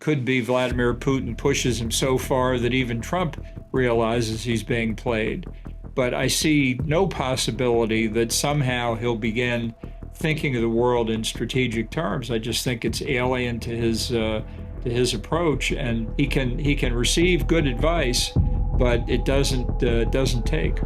could be Vladimir Putin pushes him so far that even Trump realizes he's being played. But I see no possibility that somehow he'll begin thinking of the world in strategic terms. I just think it's alien to his approach, and he can receive good advice, but it doesn't take.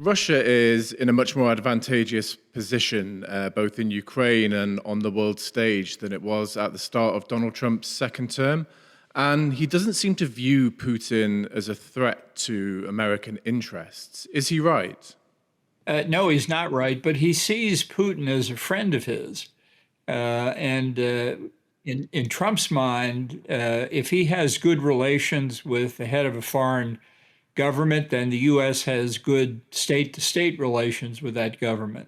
Russia is in a much more advantageous position, both in Ukraine and on the world stage, than it was at the start of Donald Trump's second term. And he doesn't seem to view Putin as a threat to American interests. Is he right? No, he's not right, but he sees Putin as a friend of his. In Trump's mind, if he has good relations with the head of a foreign government, then the U.S. has good state-to-state relations with that government.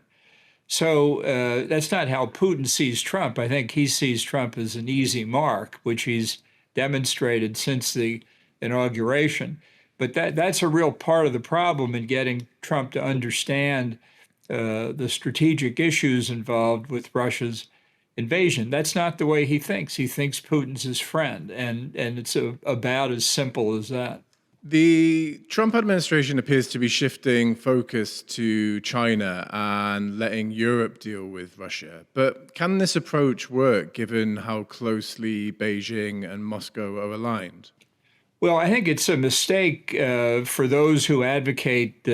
So that's not how Putin sees Trump. I think he sees Trump as an easy mark, which he's demonstrated since the inauguration. But that's a real part of the problem in getting Trump to understand the strategic issues involved with Russia's invasion. That's not the way he thinks. He thinks Putin's his friend, and it's about as simple as that. The Trump administration appears to be shifting focus to China and letting Europe deal with Russia. But can this approach work given how closely Beijing and Moscow are aligned? Well, I think it's a mistake for those who advocate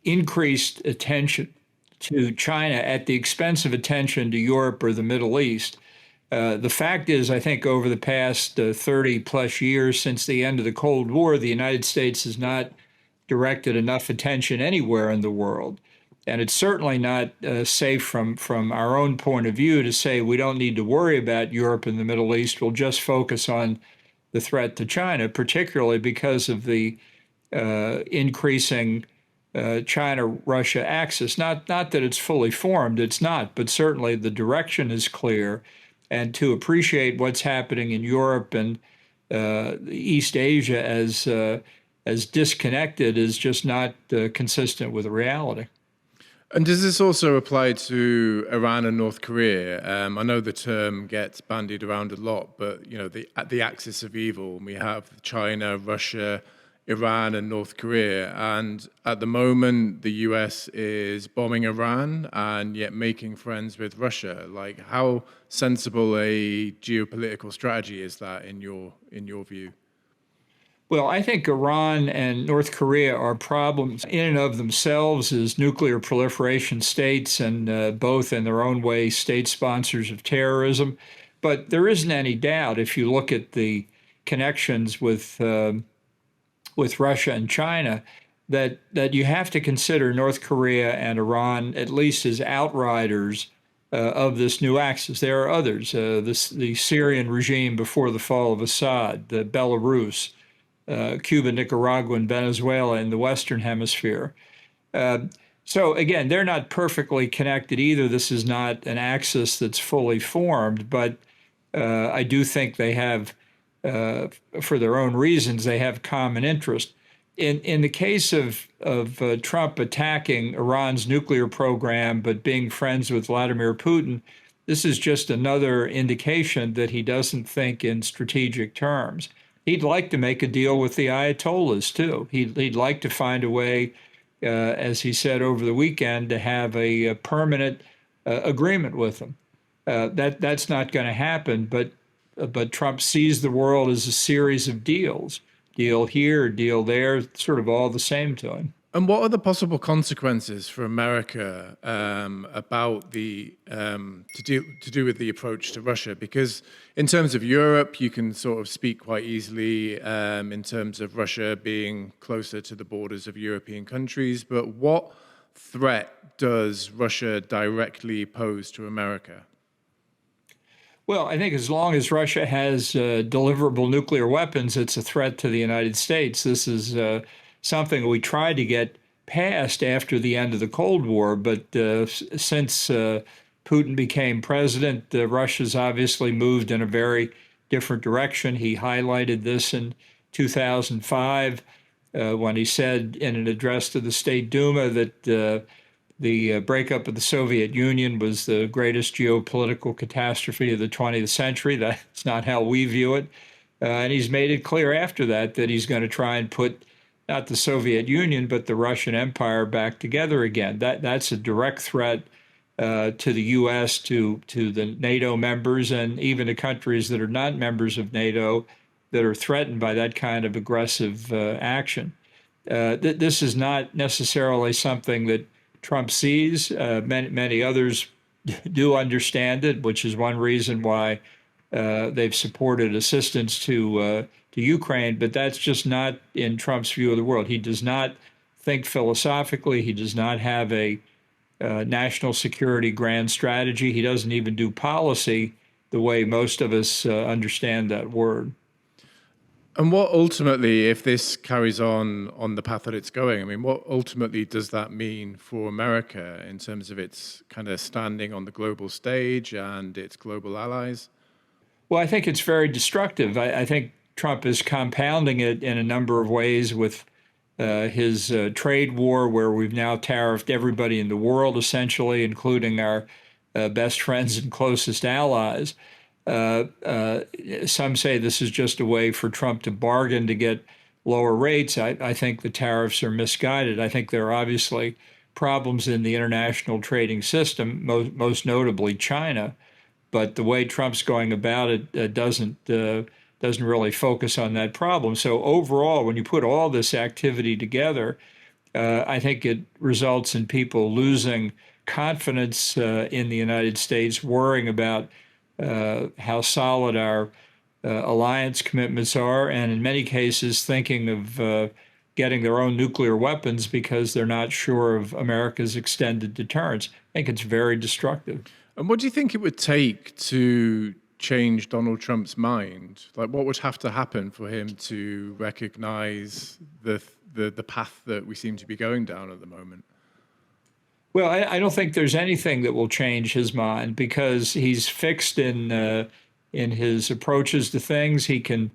increased attention to China at the expense of attention to Europe or the Middle East. The fact is, I think over the past 30 plus years since the end of the Cold War, the United States has not directed enough attention anywhere in the world. And it's certainly not safe from our own point of view to say we don't need to worry about Europe and the Middle East. We'll just focus on the threat to China, particularly because of the increasing China-Russia axis. Not that it's fully formed, it's not, but certainly the direction is clear. And to appreciate what's happening in Europe and East Asia as disconnected is just not consistent with reality. And does this also apply to Iran and North Korea? I know the term gets bandied around a lot, but the axis of evil. We have China, Russia, Iran, and North Korea. And at the moment, the US is bombing Iran and yet making friends with Russia. Like, how sensible a geopolitical strategy is that in your view? Well, I think Iran and North Korea are problems in and of themselves as nuclear proliferation states and both in their own way state sponsors of terrorism. But there isn't any doubt if you look at the connections with Russia and China that you have to consider North Korea and Iran at least as outriders of this new axis. There are others, the Syrian regime before the fall of Assad, the Belarus, Cuba, Nicaragua, and Venezuela in the Western Hemisphere. So again, they're not perfectly connected either. This is not an axis that's fully formed, but I do think they have, for their own reasons, they have common interest. In the case of Trump attacking Iran's nuclear program but being friends with Vladimir Putin, this is just another indication that he doesn't think in strategic terms. He'd like to make a deal with the Ayatollahs, too. He'd like to find a way, as he said over the weekend, to have a permanent agreement with them. That's not going to happen, but Trump sees the world as a series of deals. Deal here, deal there, sort of all the same to him. And what are the possible consequences for America about the to do with the approach to Russia? Because in terms of Europe, you can sort of speak quite easily in terms of Russia being closer to the borders of European countries. But what threat does Russia directly pose to America? Well, I think as long as Russia has deliverable nuclear weapons, it's a threat to the United States. This is something we tried to get past after the end of the Cold War, but since Putin became president, Russia's obviously moved in a very different direction. He highlighted this in 2005 when he said in an address to the State Duma that the breakup of the Soviet Union was the greatest geopolitical catastrophe of the 20th century. That's not how we view it. And he's made it clear after that that he's going to try and put not the Soviet Union, but the Russian Empire back together again. That's a direct threat to the U.S., to the NATO members, and even to countries that are not members of NATO that are threatened by that kind of aggressive action. This is not necessarily something that Trump sees. Many others do understand it, which is one reason why they've supported assistance to Ukraine. But that's just not in Trump's view of the world. He does not think philosophically. He does not have a national security grand strategy. He doesn't even do policy the way most of us understand that word. And what ultimately, if this carries on the path that it's going, I mean, what ultimately does that mean for America in terms of its kind of standing on the global stage and its global allies? Well, I think it's very destructive. I think Trump is compounding it in a number of ways with his trade war, where we've now tariffed everybody in the world, essentially, including our best friends and closest allies. Some say this is just a way for Trump to bargain to get lower rates. I think the tariffs are misguided. I think there are obviously problems in the international trading system, most notably China. But the way Trump's going about it doesn't really focus on that problem. So overall, when you put all this activity together, I think it results in people losing confidence in the United States, worrying about how solid our alliance commitments are, and in many cases thinking of getting their own nuclear weapons because they're not sure of America's extended deterrence. I think it's very destructive. And what do you think it would take to change Donald Trump's mind? Like, what would have to happen for him to recognize the path that we seem to be going down at the moment? Well, I don't think there's anything that will change his mind, because he's fixed in his approaches to things. He can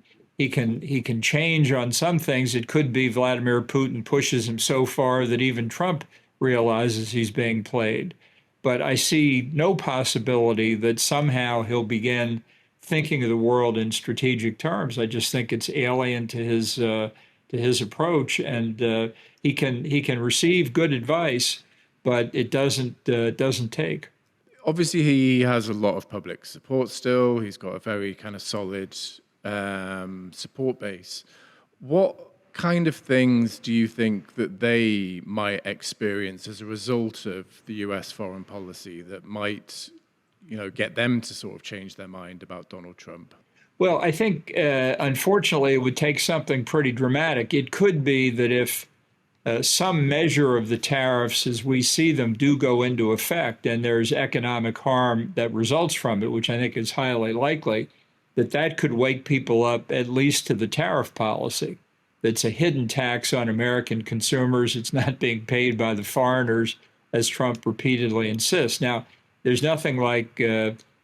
change on some things. It could be Vladimir Putin pushes him so far that even Trump realizes he's being played. But I see no possibility that somehow he'll begin thinking of the world in strategic terms. I just think it's alien to his approach, and he can receive good advice, but it doesn't take. Obviously, he has a lot of public support still. He's got a very kind of solid support base. What kind of things do you think that they might experience as a result of the US foreign policy that might, get them to sort of change their mind about Donald Trump? Well, I think, unfortunately, it would take something pretty dramatic. It could be that if some measure of the tariffs, as we see them, do go into effect, and there's economic harm that results from it, which I think is highly likely, that could wake people up at least to the tariff policy. That's a hidden tax on American consumers. It's not being paid by the foreigners, as Trump repeatedly insists. Now, there's nothing like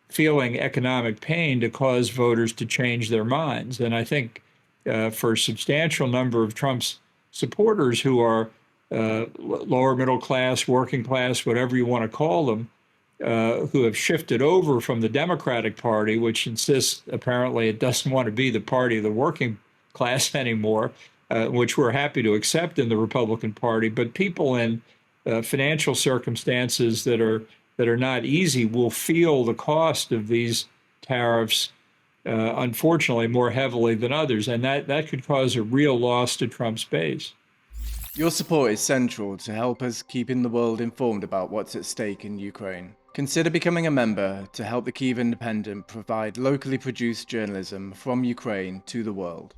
feeling economic pain to cause voters to change their minds. And I think for a substantial number of Trump's supporters who are lower middle class, working class, whatever you want to call them, who have shifted over from the Democratic Party, which insists apparently it doesn't want to be the party of the working class anymore, which we're happy to accept in the Republican Party. But people in financial circumstances that are not easy will feel the cost of these tariffs, unfortunately, more heavily than others, and that could cause a real loss to Trump's base. Your support is central to help us keeping the world informed about what's at stake in Ukraine. Consider becoming a member to help the Kyiv Independent provide locally produced journalism from Ukraine to the world.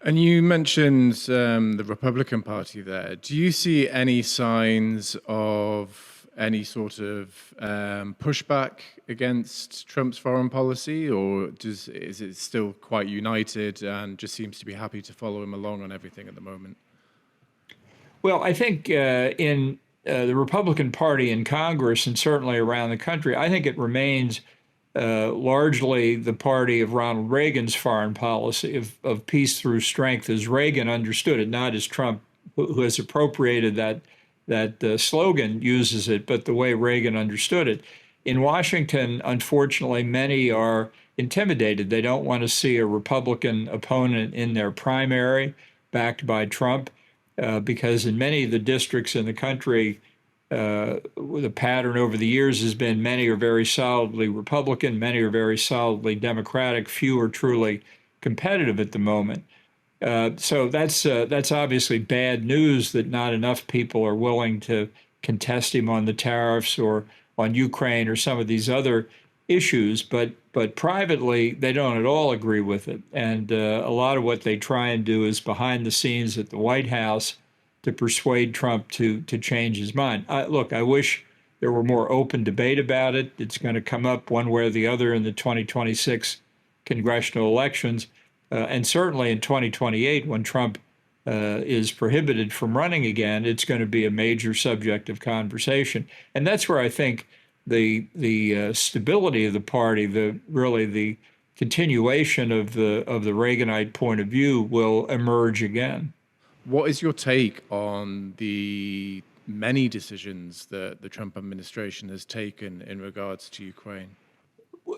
And you mentioned the Republican Party there. Do you see any signs of any sort of pushback against Trump's foreign policy, or is it still quite united and just seems to be happy to follow him along on everything at the moment? Well, I think in the Republican Party in Congress and certainly around the country, I think it remains largely the party of Ronald Reagan's foreign policy of peace through strength, as Reagan understood it, not as Trump, who has appropriated that slogan uses it, but the way Reagan understood it. In Washington, unfortunately, many are intimidated. They don't want to see a Republican opponent in their primary backed by Trump, because in many of the districts in the country, the pattern over the years has been many are very solidly Republican, many are very solidly Democratic, few are truly competitive at the moment. So that's obviously bad news that not enough people are willing to contest him on the tariffs or on Ukraine or some of these other issues. But privately, they don't at all agree with it. And a lot of what they try and do is behind the scenes at the White House to persuade Trump to change his mind. Look, I wish there were more open debate about it. It's going to come up one way or the other in the 2026 congressional elections. And certainly in 2028, when Trump is prohibited from running again, it's going to be a major subject of conversation. And that's where I think the stability of the party, the continuation of the Reaganite point of view will emerge again. What is your take on the many decisions that the Trump administration has taken in regards to Ukraine?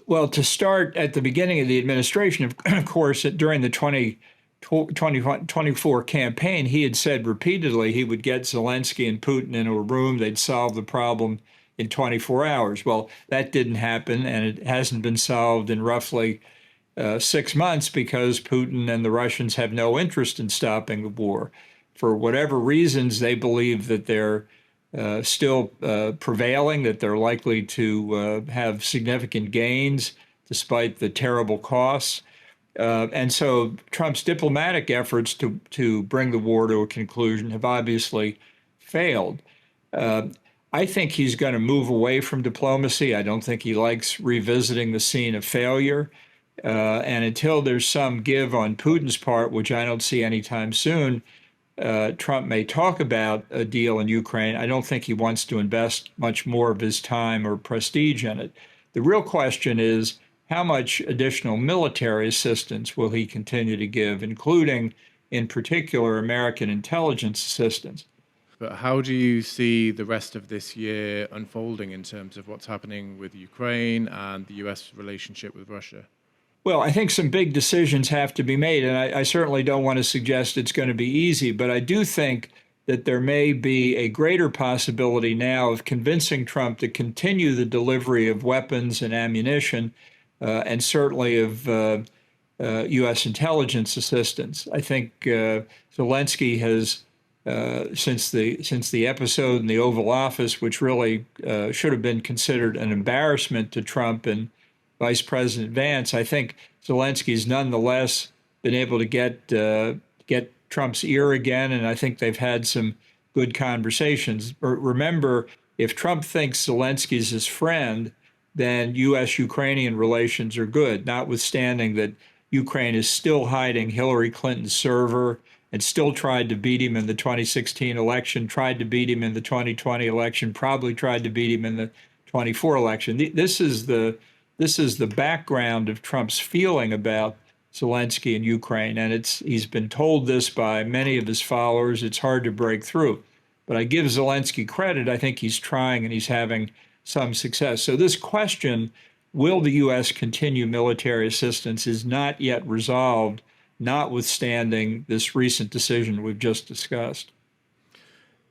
Well, to start at the beginning of the administration, of course, during the 2024 campaign, he had said repeatedly he would get Zelensky and Putin in a room, they'd solve the problem in 24 hours. Well, that didn't happen, and it hasn't been solved in roughly 6 months because Putin and the Russians have no interest in stopping the war. For whatever reasons, they believe that they're still prevailing, that they're likely to have significant gains despite the terrible costs. And so Trump's diplomatic efforts to bring the war to a conclusion have obviously failed. I think he's going to move away from diplomacy. I don't think he likes revisiting the scene of failure. And until there's some give on Putin's part, which I don't see anytime soon, Trump may talk about a deal in Ukraine. I don't think he wants to invest much more of his time or prestige in it. The real question is, how much additional military assistance will he continue to give, including, in particular, American intelligence assistance? But how do you see the rest of this year unfolding in terms of what's happening with Ukraine and the U.S. relationship with Russia? Well, I think some big decisions have to be made, and I certainly don't want to suggest it's going to be easy, but I do think that there may be a greater possibility now of convincing Trump to continue the delivery of weapons and ammunition, and certainly of U.S. intelligence assistance. I think Zelensky has, since the episode in the Oval Office, which really should have been considered an embarrassment to Trump and Vice President Vance, I think Zelensky's nonetheless been able to get Trump's ear again, and I think they've had some good conversations. Remember, if Trump thinks Zelensky's his friend, then U.S.-Ukrainian relations are good, notwithstanding that Ukraine is still hiding Hillary Clinton's server and still tried to beat him in the 2016 election, tried to beat him in the 2020 election, probably tried to beat him in the 24 election. This is the background of Trump's feeling about Zelensky and Ukraine, and he's been told this by many of his followers. It's hard to break through. But I give Zelensky credit. I think he's trying and he's having some success. So this question, will the U.S. continue military assistance, is not yet resolved, notwithstanding this recent decision we've just discussed.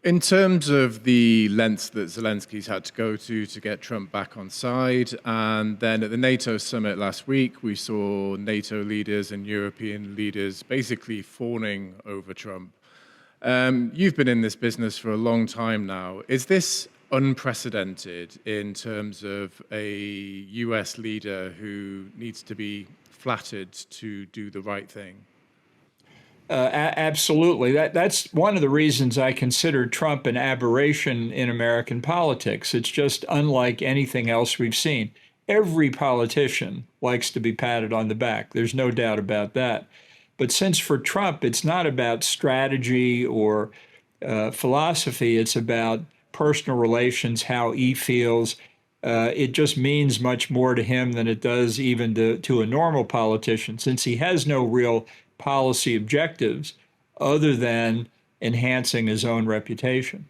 In terms of the lengths that Zelensky's had to go to get Trump back on side, and then at the NATO summit last week, we saw NATO leaders and European leaders basically fawning over Trump. You've been in this business for a long time now. Is this unprecedented in terms of a US leader who needs to be flattered to do the right thing? Absolutely. That's one of the reasons I consider Trump an aberration in American politics. It's just unlike anything else we've seen. Every politician likes to be patted on the back. There's no doubt about that. But since for Trump, it's not about strategy or philosophy, it's about personal relations, how he feels. It just means much more to him than it does even to a normal politician, since he has no real policy objectives other than enhancing his own reputation.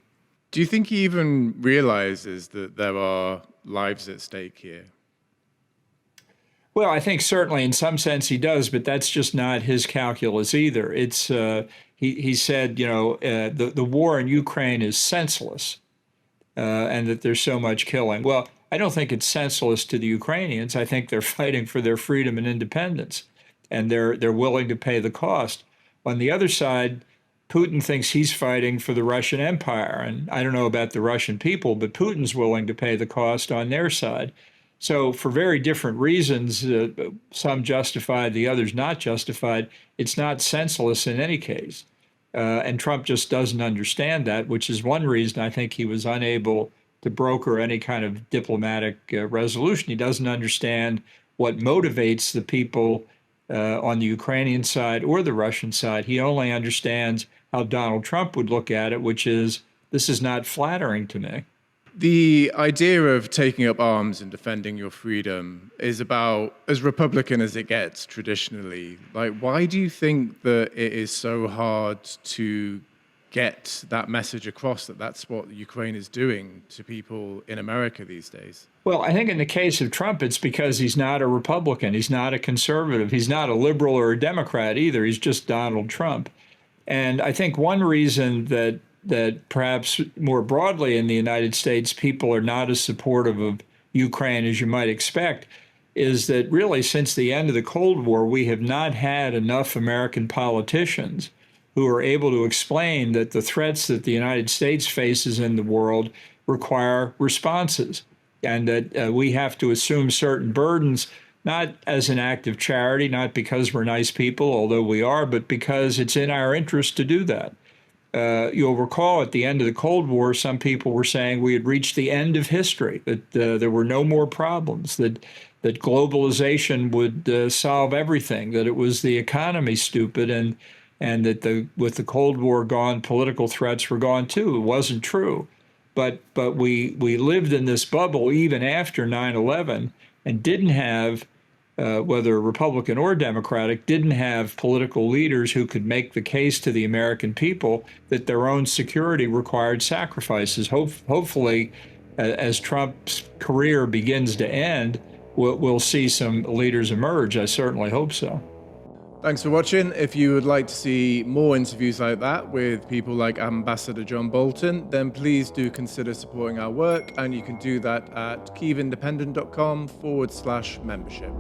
Do you think he even realizes that there are lives at stake here? Well, I think certainly in some sense he does, but that's just not his calculus either. He said, the war in Ukraine is senseless, and that there's so much killing. Well, I don't think it's senseless to the Ukrainians. I think they're fighting for their freedom and independence, and they're willing to pay the cost. On the other side, Putin thinks he's fighting for the Russian Empire, and I don't know about the Russian people, but Putin's willing to pay the cost on their side. So for very different reasons, some justified, the others not justified, it's not senseless in any case. And Trump just doesn't understand that, which is one reason I think he was unable to broker any kind of diplomatic resolution. He doesn't understand what motivates the people on the Ukrainian side or the Russian side. He only understands how Donald Trump would look at it, which is, this is not flattering to me. The idea of taking up arms and defending your freedom is about as Republican as it gets traditionally. Like, why do you think that it is so hard to get that message across, that that's what Ukraine is doing to people in America these days? Well, I think in the case of Trump, it's because he's not a Republican. He's not a conservative. He's not a liberal or a Democrat either. He's just Donald Trump. And I think one reason that perhaps more broadly in the United States, people are not as supportive of Ukraine as you might expect, is that really since the end of the Cold War, we have not had enough American politicians who are able to explain that the threats that the United States faces in the world require responses, and that we have to assume certain burdens, not as an act of charity, not because we're nice people, although we are, but because it's in our interest to do that. You'll recall at the end of the Cold War, some people were saying we had reached the end of history, that there were no more problems, that globalization would solve everything, that it was the economy stupid, and that with the Cold War gone, political threats were gone too. It wasn't true. But we lived in this bubble even after 9/11 and didn't have, whether Republican or Democratic, didn't have political leaders who could make the case to the American people that their own security required sacrifices. Hopefully, as Trump's career begins to end, we'll see some leaders emerge. I certainly hope so. Thanks for watching. If you would like to see more interviews like that with people like Ambassador John Bolton, then please do consider supporting our work, and you can do that at kyivindependent.com/membership.